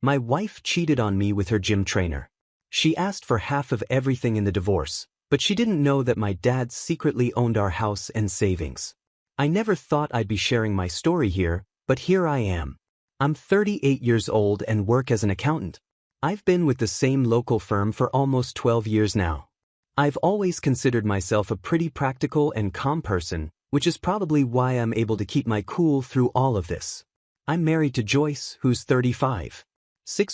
My wife cheated on me with her gym trainer. She asked for half of everything in the divorce, but she didn't know that my dad secretly owned our house and savings. I never thought I'd be sharing my story here, but here I am. I'm 38 years old and work as an accountant. I've been with the same local firm for almost 12 years now. I've always considered myself a pretty practical and calm person, which is probably why I'm able to keep my cool through all of this. I'm married to Joyce, who's 35.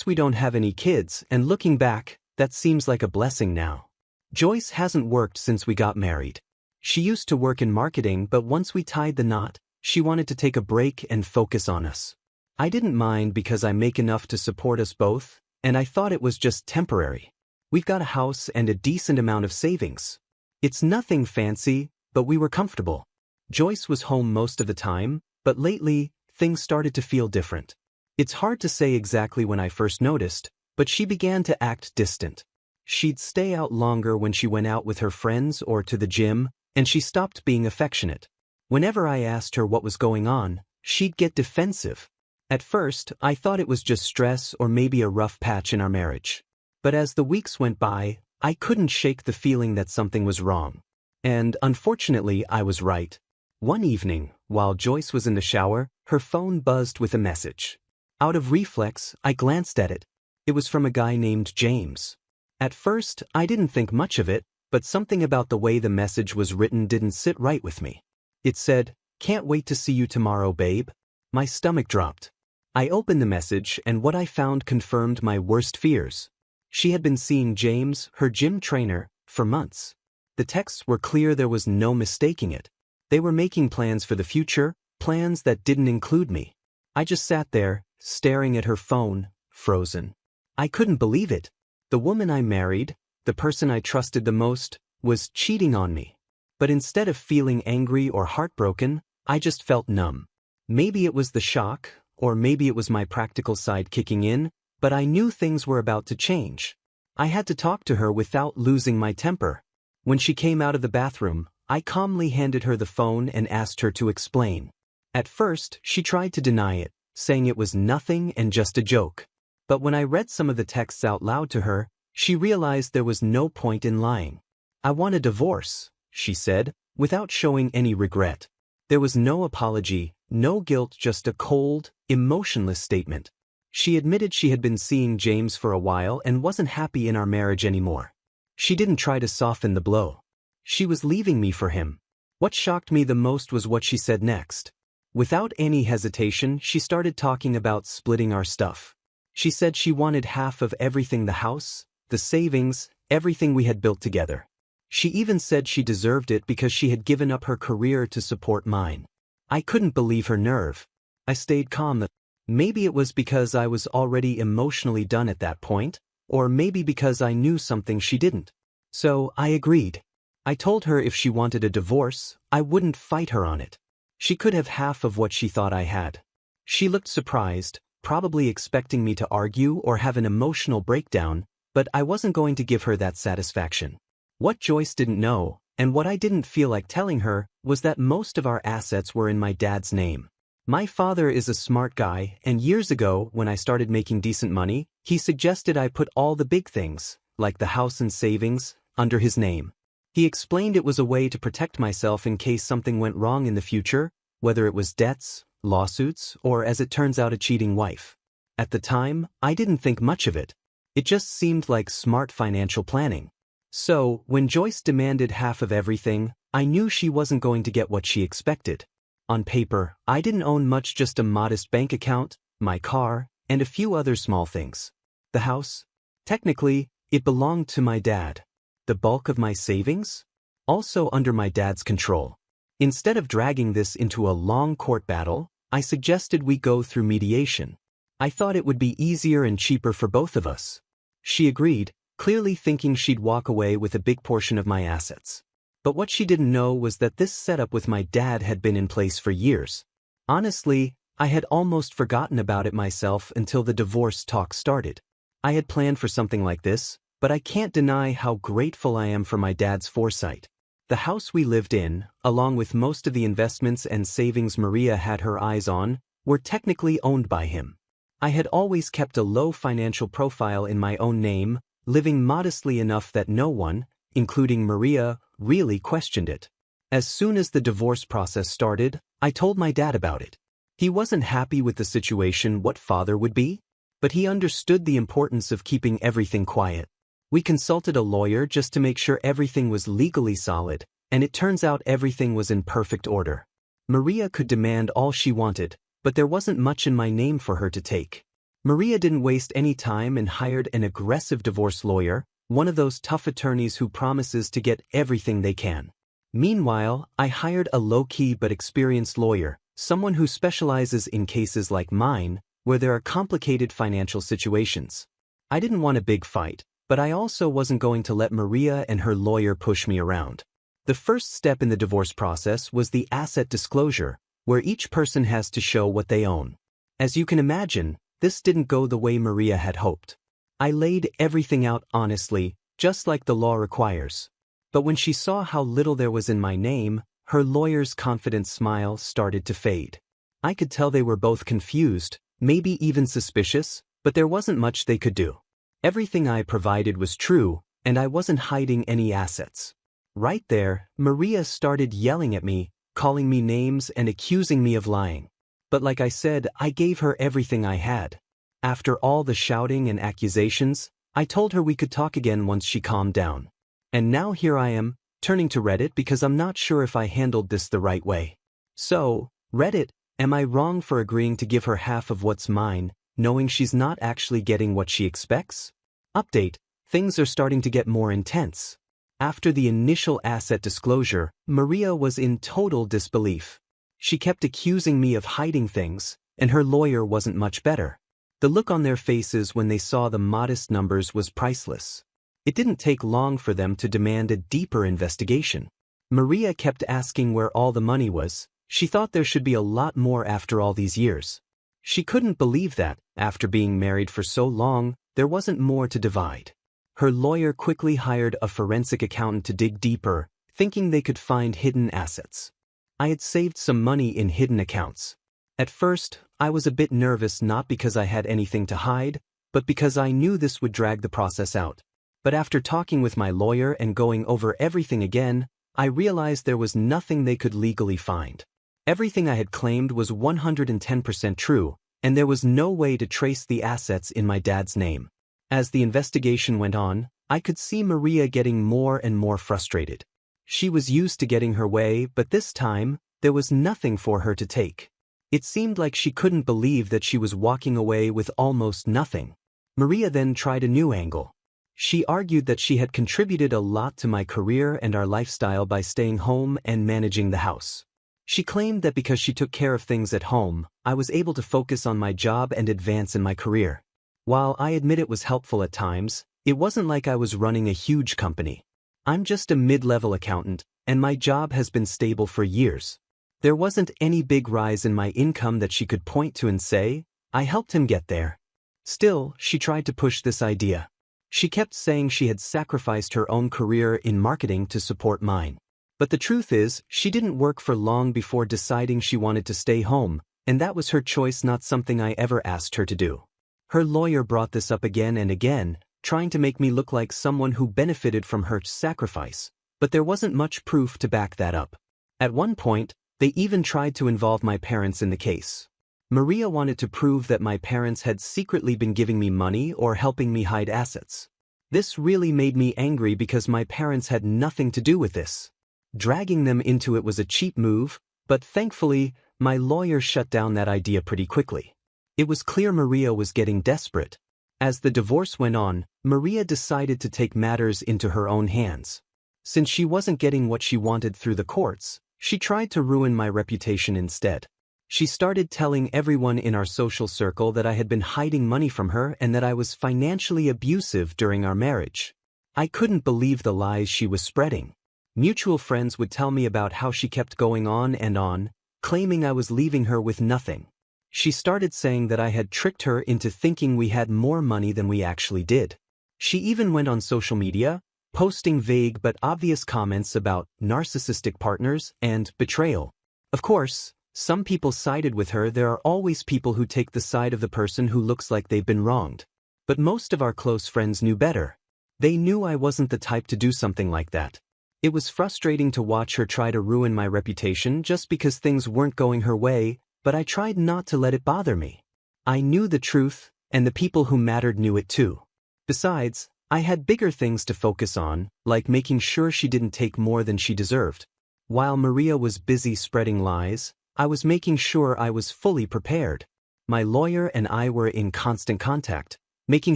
We don't have any kids, and looking back, that seems like a blessing now. Joyce hasn't worked since we got married. She used to work in marketing, but once we tied the knot, she wanted to take a break and focus on us. I didn't mind because I make enough to support us both, and I thought it was just temporary. We've got a house and a decent amount of savings. It's nothing fancy, but we were comfortable. Joyce was home most of the time, but lately, things started to feel different. It's hard to say exactly when I first noticed, but she began to act distant. She'd stay out longer when she went out with her friends or to the gym, and she stopped being affectionate. Whenever I asked her what was going on, she'd get defensive. At first, I thought it was just stress or maybe a rough patch in our marriage. But as the weeks went by, I couldn't shake the feeling that something was wrong. And unfortunately, I was right. One evening, while Joyce was in the shower, her phone buzzed with a message. Out of reflex, I glanced at it. It was from a guy named James. At first, I didn't think much of it, but something about the way the message was written didn't sit right with me. It said, "Can't wait to see you tomorrow, babe." My stomach dropped. I opened the message, and what I found confirmed my worst fears. She had been seeing James, her gym trainer, for months. The texts were clear, there was no mistaking it. They were making plans for the future, plans that didn't include me. I just sat there, staring at her phone, frozen. I couldn't believe it. The woman I married, the person I trusted the most, was cheating on me. But instead of feeling angry or heartbroken, I just felt numb. Maybe it was the shock, or maybe it was my practical side kicking in, but I knew things were about to change. I had to talk to her without losing my temper. When she came out of the bathroom, I calmly handed her the phone and asked her to explain. At first, she tried to deny it, saying it was nothing and just a joke. But when I read some of the texts out loud to her, she realized there was no point in lying. "I want a divorce," she said, without showing any regret. There was no apology, no guilt, just a cold, emotionless statement. She admitted she had been seeing James for a while and wasn't happy in our marriage anymore. She didn't try to soften the blow. She was leaving me for him. What shocked me the most was what she said next. Without any hesitation, she started talking about splitting our stuff. She said she wanted half of everything, the house, the savings, everything we had built together. She even said she deserved it because she had given up her career to support mine. I couldn't believe her nerve. I stayed calm. Maybe it was because I was already emotionally done at that point, or maybe because I knew something she didn't. So I agreed. I told her if she wanted a divorce, I wouldn't fight her on it. She could have half of what she thought I had. She looked surprised, probably expecting me to argue or have an emotional breakdown, but I wasn't going to give her that satisfaction. What Joyce didn't know, and what I didn't feel like telling her, was that most of our assets were in my dad's name. My father is a smart guy, and years ago, when I started making decent money, he suggested I put all the big things, like the house and savings, under his name. He explained it was a way to protect myself in case something went wrong in the future, whether it was debts, lawsuits, or as it turns out, a cheating wife. At the time, I didn't think much of it. It just seemed like smart financial planning. So, when Joyce demanded half of everything, I knew she wasn't going to get what she expected. On paper, I didn't own much, just a modest bank account, my car, and a few other small things. The house? Technically, it belonged to my dad. The bulk of my savings? Also under my dad's control. Instead of dragging this into a long court battle, I suggested we go through mediation. I thought it would be easier and cheaper for both of us. She agreed, clearly thinking she'd walk away with a big portion of my assets. But what she didn't know was that this setup with my dad had been in place for years. Honestly, I had almost forgotten about it myself until the divorce talk started. I had planned for something like this, but I can't deny how grateful I am for my dad's foresight. The house we lived in, along with most of the investments and savings Maria had her eyes on, were technically owned by him. I had always kept a low financial profile in my own name, living modestly enough that no one, including Maria, really questioned it. As soon as the divorce process started, I told my dad about it. He wasn't happy with the situation what father would be, but he understood the importance of keeping everything quiet. We consulted a lawyer just to make sure everything was legally solid, and it turns out everything was in perfect order. Maria could demand all she wanted, but there wasn't much in my name for her to take. Maria didn't waste any time and hired an aggressive divorce lawyer, one of those tough attorneys who promises to get everything they can. Meanwhile, I hired a low-key but experienced lawyer, someone who specializes in cases like mine, where there are complicated financial situations. I didn't want a big fight, but I also wasn't going to let Maria and her lawyer push me around. The first step in the divorce process was the asset disclosure, where each person has to show what they own. As you can imagine, this didn't go the way Maria had hoped. I laid everything out honestly, just like the law requires. But when she saw how little there was in my name, her lawyer's confident smile started to fade. I could tell they were both confused, maybe even suspicious, but there wasn't much they could do. Everything I provided was true, and I wasn't hiding any assets. Right there, Maria started yelling at me, calling me names and accusing me of lying. But like I said, I gave her everything I had. After all the shouting and accusations, I told her we could talk again once she calmed down. And now here I am, turning to Reddit because I'm not sure if I handled this the right way. So, Reddit, am I wrong for agreeing to give her half of what's mine, knowing she's not actually getting what she expects? Update, things are starting to get more intense. After the initial asset disclosure, Maria was in total disbelief. She kept accusing me of hiding things, and her lawyer wasn't much better. The look on their faces when they saw the modest numbers was priceless. It didn't take long for them to demand a deeper investigation. Maria kept asking where all the money was. She thought there should be a lot more after all these years. She couldn't believe that, after being married for so long, there wasn't more to divide. Her lawyer quickly hired a forensic accountant to dig deeper, thinking they could find hidden assets. I had saved some money in hidden accounts. At first, I was a bit nervous not because I had anything to hide, but because I knew this would drag the process out. But after talking with my lawyer and going over everything again, I realized there was nothing they could legally find. Everything I had claimed was 110% true, and there was no way to trace the assets in my dad's name. As the investigation went on, I could see Maria getting more and more frustrated. She was used to getting her way, but this time, there was nothing for her to take. It seemed like she couldn't believe that she was walking away with almost nothing. Maria then tried a new angle. She argued that she had contributed a lot to my career and our lifestyle by staying home and managing the house. She claimed that because she took care of things at home, I was able to focus on my job and advance in my career. While I admit it was helpful at times, it wasn't like I was running a huge company. I'm just a mid-level accountant, and my job has been stable for years. There wasn't any big rise in my income that she could point to and say, I helped him get there. Still, she tried to push this idea. She kept saying she had sacrificed her own career in marketing to support mine. But the truth is, she didn't work for long before deciding she wanted to stay home, and that was her choice, not something I ever asked her to do. Her lawyer brought this up again and again, trying to make me look like someone who benefited from her sacrifice, but there wasn't much proof to back that up. At one point, they even tried to involve my parents in the case. Maria wanted to prove that my parents had secretly been giving me money or helping me hide assets. This really made me angry because my parents had nothing to do with this. Dragging them into it was a cheap move, but thankfully, my lawyer shut down that idea pretty quickly. It was clear Maria was getting desperate. As the divorce went on, Maria decided to take matters into her own hands. Since she wasn't getting what she wanted through the courts, she tried to ruin my reputation instead. She started telling everyone in our social circle that I had been hiding money from her and that I was financially abusive during our marriage. I couldn't believe the lies she was spreading. Mutual friends would tell me about how she kept going on, claiming I was leaving her with nothing. She started saying that I had tricked her into thinking we had more money than we actually did. She even went on social media, posting vague but obvious comments about narcissistic partners and betrayal. Of course, Some people sided with her. There are always people who take the side of the person who looks like they've been wronged. But most of our close friends knew better. They knew I wasn't the type to do something like that. It was frustrating to watch her try to ruin my reputation just because things weren't going her way, but I tried not to let it bother me. I knew the truth, and the people who mattered knew it too. Besides, I had bigger things to focus on, like making sure she didn't take more than she deserved. While Maria was busy spreading lies, I was making sure I was fully prepared. My lawyer and I were in constant contact, making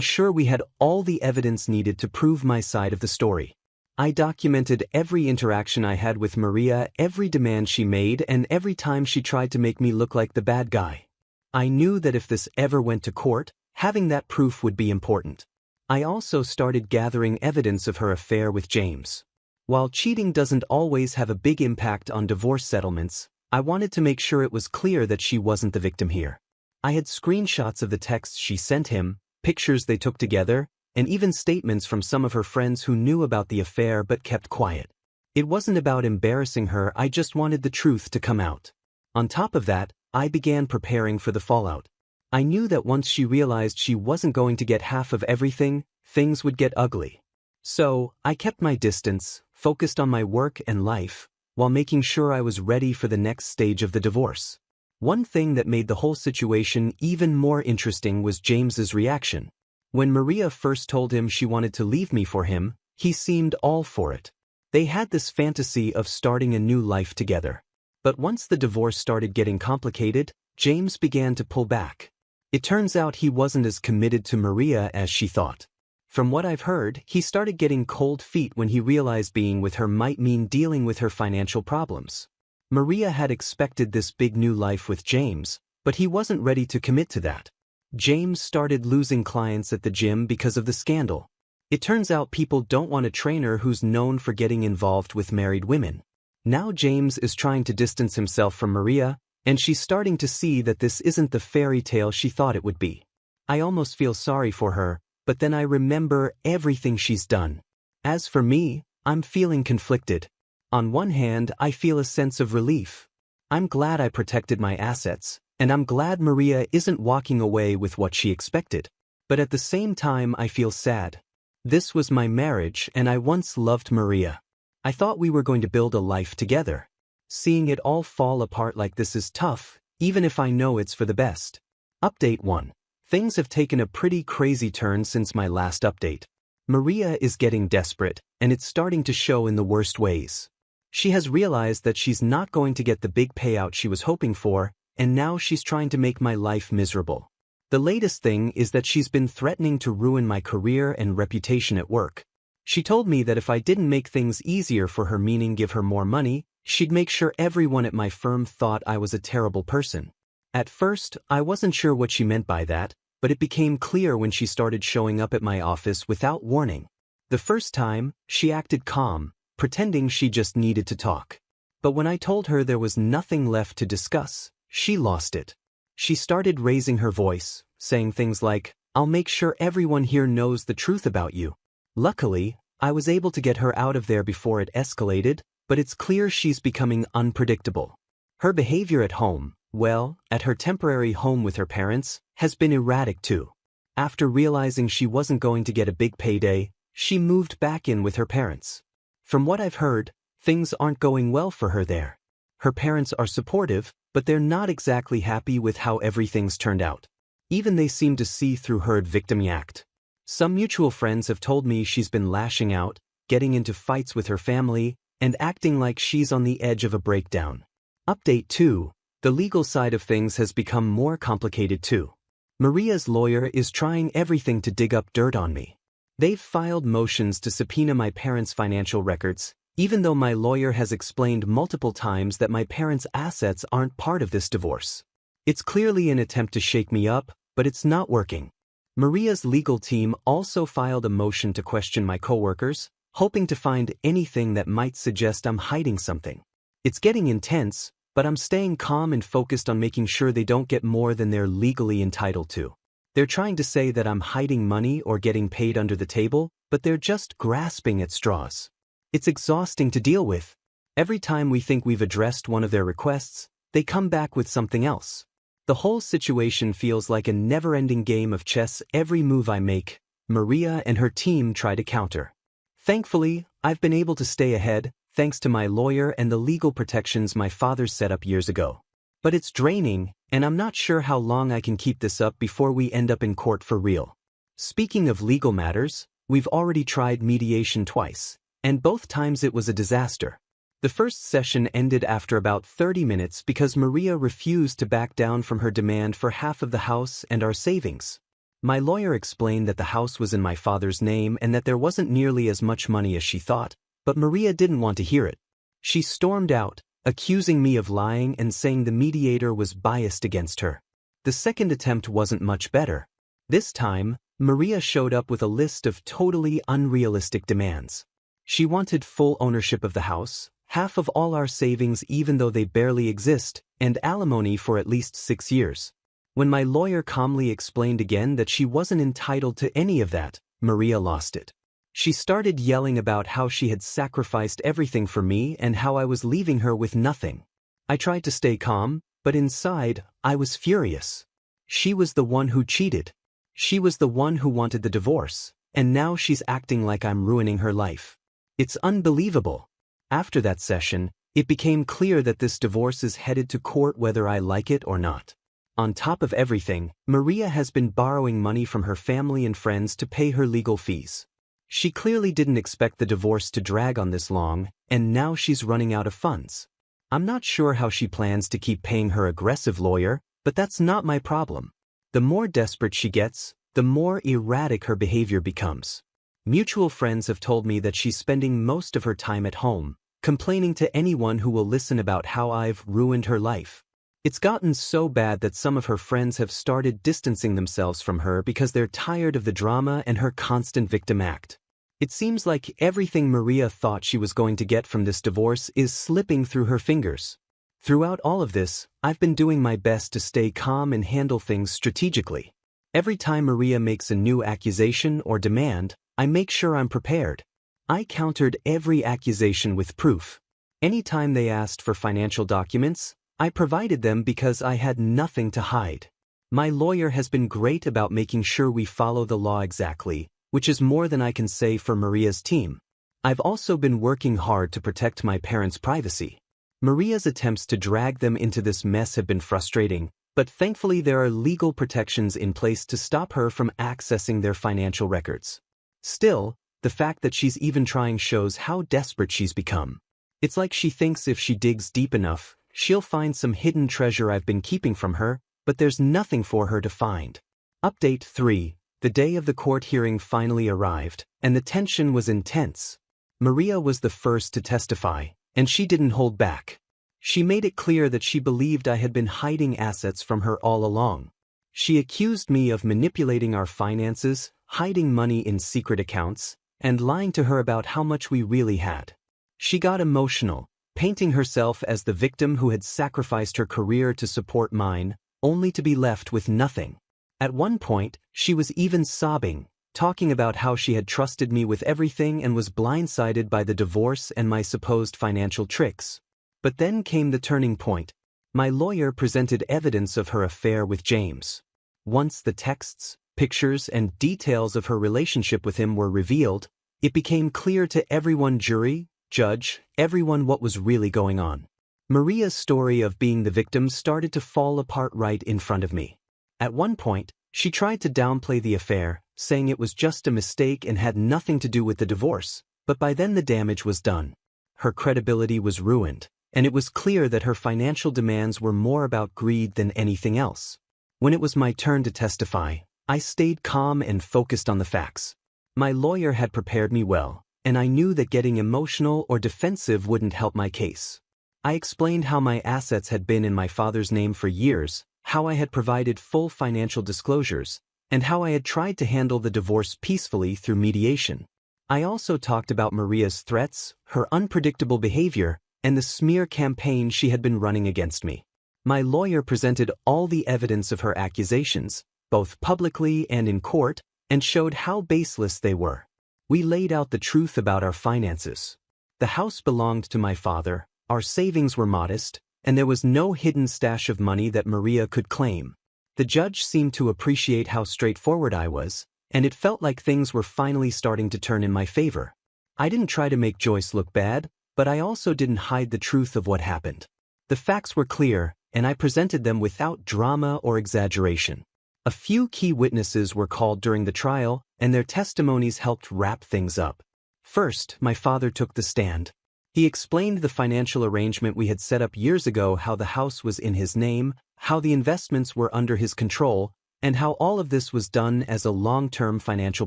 sure we had all the evidence needed to prove my side of the story. I documented every interaction I had with Maria, every demand she made, and every time she tried to make me look like the bad guy. I knew that if this ever went to court, having that proof would be important. I also started gathering evidence of her affair with James. While cheating doesn't always have a big impact on divorce settlements, I wanted to make sure it was clear that she wasn't the victim here. I had screenshots of the texts she sent him, pictures they took together, and even statements from some of her friends who knew about the affair but kept quiet. It wasn't about embarrassing her, I just wanted the truth to come out. On top of that, I began preparing for the fallout. I knew that once she realized she wasn't going to get half of everything, things would get ugly. So, I kept my distance, focused on my work and life, while making sure I was ready for the next stage of the divorce. One thing that made the whole situation even more interesting was James's reaction. When Maria first told him she wanted to leave me for him, he seemed all for it. They had this fantasy of starting a new life together. But once the divorce started getting complicated, James began to pull back. It turns out he wasn't as committed to Maria as she thought. From what I've heard, he started getting cold feet when he realized being with her might mean dealing with her financial problems. Maria had expected this big new life with James, but he wasn't ready to commit to that. James started losing clients at the gym because of the scandal. It turns out people don't want a trainer who's known for getting involved with married women. Now James is trying to distance himself from Maria, and she's starting to see that this isn't the fairy tale she thought it would be. I almost feel sorry for her, but then I remember everything she's done. As for me, I'm feeling conflicted. On one hand, I feel a sense of relief. I'm glad I protected my assets, and I'm glad Maria isn't walking away with what she expected. But at the same time, I feel sad. This was my marriage, and I once loved Maria. I thought we were going to build a life together. Seeing it all fall apart like this is tough, even if I know it's for the best. Update 1. Things have taken a pretty crazy turn since my last update. Maria is getting desperate, and it's starting to show in the worst ways. She has realized that she's not going to get the big payout she was hoping for, and now she's trying to make my life miserable. The latest thing is that she's been threatening to ruin my career and reputation at work. She told me that if I didn't make things easier for her, meaning give her more money, she'd make sure everyone at my firm thought I was a terrible person. At first, I wasn't sure what she meant by that, but it became clear when she started showing up at my office without warning. The first time, she acted calm, pretending she just needed to talk. But when I told her there was nothing left to discuss, she lost it. She started raising her voice, saying things like, "I'll make sure everyone here knows the truth about you." Luckily, I was able to get her out of there before it escalated, but it's clear she's becoming unpredictable. Her behavior at home, well, at her temporary home with her parents, has been erratic too. After realizing she wasn't going to get a big payday, she moved back in with her parents. From what I've heard, things aren't going well for her there. Her parents are supportive, but they're not exactly happy with how everything's turned out. Even they seem to see through her victim act. Some mutual friends have told me she's been lashing out, getting into fights with her family, and acting like she's on the edge of a breakdown. Update 2. The legal side of things has become more complicated too. Maria's lawyer is trying everything to dig up dirt on me. They've filed motions to subpoena my parents' financial records, even though my lawyer has explained multiple times that my parents' assets aren't part of this divorce. It's clearly an attempt to shake me up, but it's not working. Maria's legal team also filed a motion to question my coworkers, hoping to find anything that might suggest I'm hiding something. It's getting intense, but I'm staying calm and focused on making sure they don't get more than they're legally entitled to. They're trying to say that I'm hiding money or getting paid under the table, but they're just grasping at straws. It's exhausting to deal with. Every time we think we've addressed one of their requests, they come back with something else. The whole situation feels like a never-ending game of chess. Every move I make, Maria and her team try to counter. Thankfully, I've been able to stay ahead, thanks to my lawyer and the legal protections my father set up years ago. But it's draining, and I'm not sure how long I can keep this up before we end up in court for real. Speaking of legal matters, we've already tried mediation twice, and both times it was a disaster. The first session ended after about 30 minutes because Maria refused to back down from her demand for half of the house and our savings. My lawyer explained that the house was in my father's name and that there wasn't nearly as much money as she thought, but Maria didn't want to hear it. She stormed out, accusing me of lying and saying the mediator was biased against her. The second attempt wasn't much better. This time, Maria showed up with a list of totally unrealistic demands. She wanted full ownership of the house, half of all our savings even though they barely exist, and alimony for at least 6 years. When my lawyer calmly explained again that she wasn't entitled to any of that, Maria lost it. She started yelling about how she had sacrificed everything for me and how I was leaving her with nothing. I tried to stay calm, but inside, I was furious. She was the one who cheated. She was the one who wanted the divorce, and now she's acting like I'm ruining her life. It's unbelievable. After that session, it became clear that this divorce is headed to court whether I like it or not. On top of everything, Maria has been borrowing money from her family and friends to pay her legal fees. She clearly didn't expect the divorce to drag on this long, and now she's running out of funds. I'm not sure how she plans to keep paying her aggressive lawyer, but that's not my problem. The more desperate she gets, the more erratic her behavior becomes. Mutual friends have told me that she's spending most of her time at home, complaining to anyone who will listen about how I've ruined her life. It's gotten so bad that some of her friends have started distancing themselves from her because they're tired of the drama and her constant victim act. It seems like everything Maria thought she was going to get from this divorce is slipping through her fingers. Throughout all of this, I've been doing my best to stay calm and handle things strategically. Every time Maria makes a new accusation or demand, I make sure I'm prepared. I countered every accusation with proof. Anytime they asked for financial documents, I provided them because I had nothing to hide. My lawyer has been great about making sure we follow the law exactly, which is more than I can say for Maria's team. I've also been working hard to protect my parents' privacy. Maria's attempts to drag them into this mess have been frustrating, but thankfully there are legal protections in place to stop her from accessing their financial records. Still, the fact that she's even trying shows how desperate she's become. It's like she thinks if she digs deep enough, she'll find some hidden treasure I've been keeping from her, but there's nothing for her to find. Update 3. The day of the court hearing finally arrived, and the tension was intense. Maria was the first to testify, and she didn't hold back. She made it clear that she believed I had been hiding assets from her all along. She accused me of manipulating our finances, hiding money in secret accounts, and lying to her about how much we really had. She got emotional, painting herself as the victim who had sacrificed her career to support mine, only to be left with nothing. At one point, she was even sobbing, talking about how she had trusted me with everything and was blindsided by the divorce and my supposed financial tricks. But then came the turning point. My lawyer presented evidence of her affair with James. Once the texts, pictures, and details of her relationship with him were revealed, it became clear to everyone, jury, judge, everyone, what was really going on. Maria's story of being the victim started to fall apart right in front of me. At one point, she tried to downplay the affair, saying it was just a mistake and had nothing to do with the divorce, but by then the damage was done. Her credibility was ruined, and it was clear that her financial demands were more about greed than anything else. When it was my turn to testify, I stayed calm and focused on the facts. My lawyer had prepared me well, and I knew that getting emotional or defensive wouldn't help my case. I explained how my assets had been in my father's name for years, how I had provided full financial disclosures, and how I had tried to handle the divorce peacefully through mediation. I also talked about Maria's threats, her unpredictable behavior, and the smear campaign she had been running against me. My lawyer presented all the evidence of her accusations, both publicly and in court, and showed how baseless they were. We laid out the truth about our finances. The house belonged to my father, our savings were modest, and there was no hidden stash of money that Maria could claim. The judge seemed to appreciate how straightforward I was, and it felt like things were finally starting to turn in my favor. I didn't try to make Joyce look bad, but I also didn't hide the truth of what happened. The facts were clear, and I presented them without drama or exaggeration. A few key witnesses were called during the trial, and their testimonies helped wrap things up. First, my father took the stand. He explained the financial arrangement we had set up years ago, how the house was in his name, how the investments were under his control, and how all of this was done as a long-term financial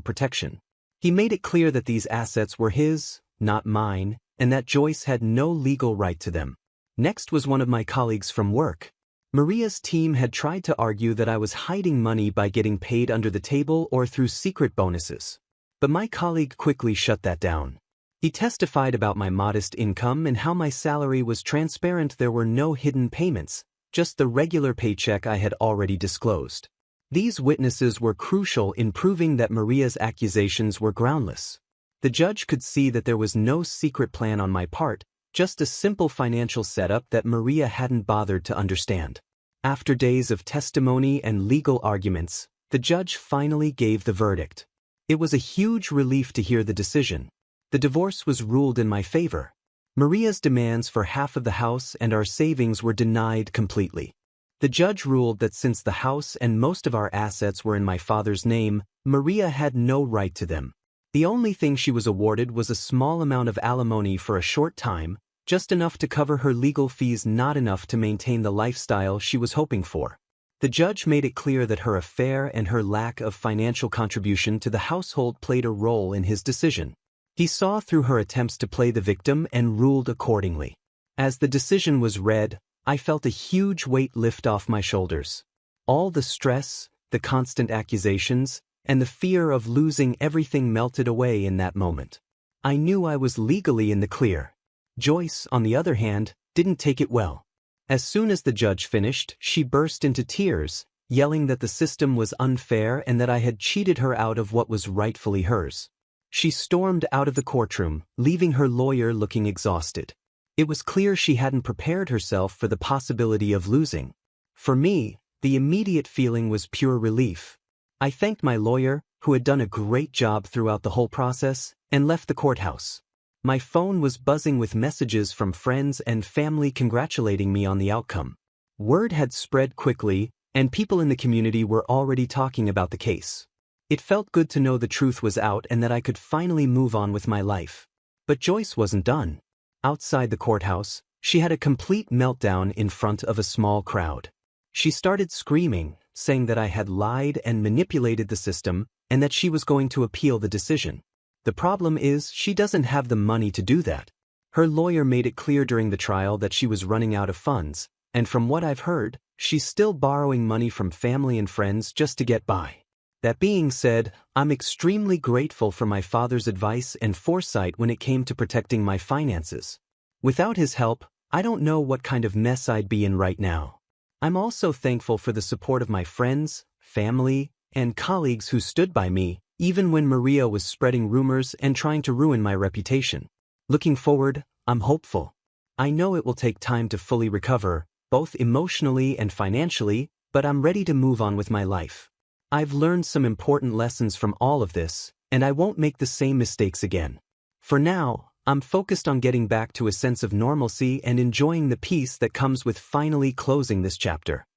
protection. He made it clear that these assets were his, not mine, and that Joyce had no legal right to them. Next was one of my colleagues from work. Maria's team had tried to argue that I was hiding money by getting paid under the table or through secret bonuses. But my colleague quickly shut that down. He testified about my modest income and how my salary was transparent. There were no hidden payments, just the regular paycheck I had already disclosed. These witnesses were crucial in proving that Maria's accusations were groundless. The judge could see that there was no secret plan on my part, just a simple financial setup that Maria hadn't bothered to understand. After days of testimony and legal arguments, the judge finally gave the verdict. It was a huge relief to hear the decision. The divorce was ruled in my favor. Maria's demands for half of the house and our savings were denied completely. The judge ruled that since the house and most of our assets were in my father's name, Maria had no right to them. The only thing she was awarded was a small amount of alimony for a short time, just enough to cover her legal fees, not enough to maintain the lifestyle she was hoping for. The judge made it clear that her affair and her lack of financial contribution to the household played a role in his decision. He saw through her attempts to play the victim and ruled accordingly. As the decision was read, I felt a huge weight lift off my shoulders. All the stress, the constant accusations, and the fear of losing everything melted away in that moment. I knew I was legally in the clear. Joyce, on the other hand, didn't take it well. As soon as the judge finished, she burst into tears, yelling that the system was unfair and that I had cheated her out of what was rightfully hers. She stormed out of the courtroom, leaving her lawyer looking exhausted. It was clear she hadn't prepared herself for the possibility of losing. For me, the immediate feeling was pure relief. I thanked my lawyer, who had done a great job throughout the whole process, and left the courthouse. My phone was buzzing with messages from friends and family congratulating me on the outcome. Word had spread quickly, and people in the community were already talking about the case. It felt good to know the truth was out and that I could finally move on with my life. But Joyce wasn't done. Outside the courthouse, she had a complete meltdown in front of a small crowd. She started screaming, saying that I had lied and manipulated the system, and that she was going to appeal the decision. The problem is, she doesn't have the money to do that. Her lawyer made it clear during the trial that she was running out of funds, and from what I've heard, she's still borrowing money from family and friends just to get by. That being said, I'm extremely grateful for my father's advice and foresight when it came to protecting my finances. Without his help, I don't know what kind of mess I'd be in right now. I'm also thankful for the support of my friends, family, and colleagues who stood by me, even when Maria was spreading rumors and trying to ruin my reputation. Looking forward, I'm hopeful. I know it will take time to fully recover, both emotionally and financially, but I'm ready to move on with my life. I've learned some important lessons from all of this, and I won't make the same mistakes again. For now, I'm focused on getting back to a sense of normalcy and enjoying the peace that comes with finally closing this chapter.